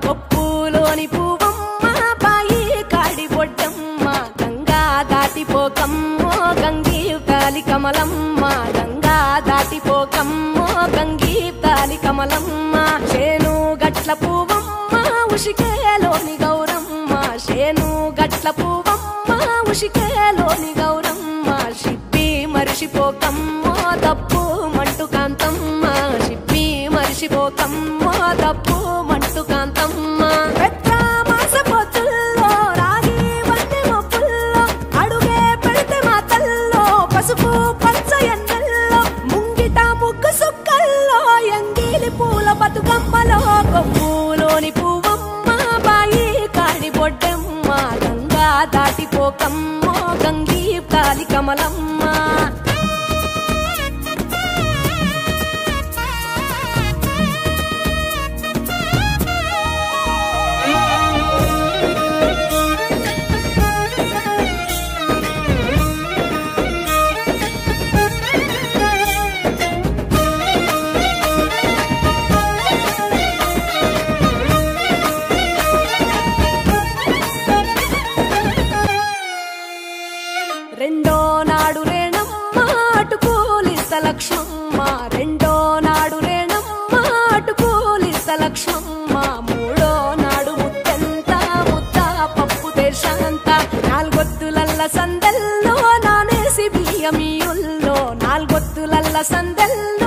కొప్పులోని పువ్వమ్మ బాయి కాడి బొడ్డమ్మ గంగా దాటిపోకమ్మో గంగీ తాలి కమలమ్మ గంగా దాటిపోకమ్మో గంగీ తాలి కమలమ్మ శేను గట్ల పువ్వమ్మ ఉషికేలోని గౌరమ్మ శేను గట్ల పువ్వమ్మ ఉషికేలోని గౌరమ్మ షిప్పి మరిషిపోకమ్మో తప్పు మంటు కాంతమ్మ షిప్పి మరిషిపోకమ్మో తప్పు మంటు కాంతమ్మ పెద్ద మాస పొత్తుల్లో రాగి వన్నె మొప్పుల్లో అడుగే పెడితే మా తల్లో పసుపు పచ్చ ఎన్నెల్లో ముంగిట ముగ్గు సుక్కల్లో ఎంగిలి పూల బతుకమ్మలో కొప్పులోని పువ్వమ్మ బాయి కాడి బొడ్డమ్మ గంగా దాటిపోకమ్మో గంగీ తాలి కమలమ్మ రెండో నాడు రేణమ్మ అటుకూలిస్త లక్ష్మమ్మ రెండో నాడు రేణమ్మ అటుకూలిస్త లక్ష్మమ్మ మూడో నాడు ముత్తంత ముద్ద పప్పు దేశంత నాలుగొత్తులల్ల సందల్లో నానేసి బియ్యమియుల్లో నాలుగొత్తులల్ల సందల్లో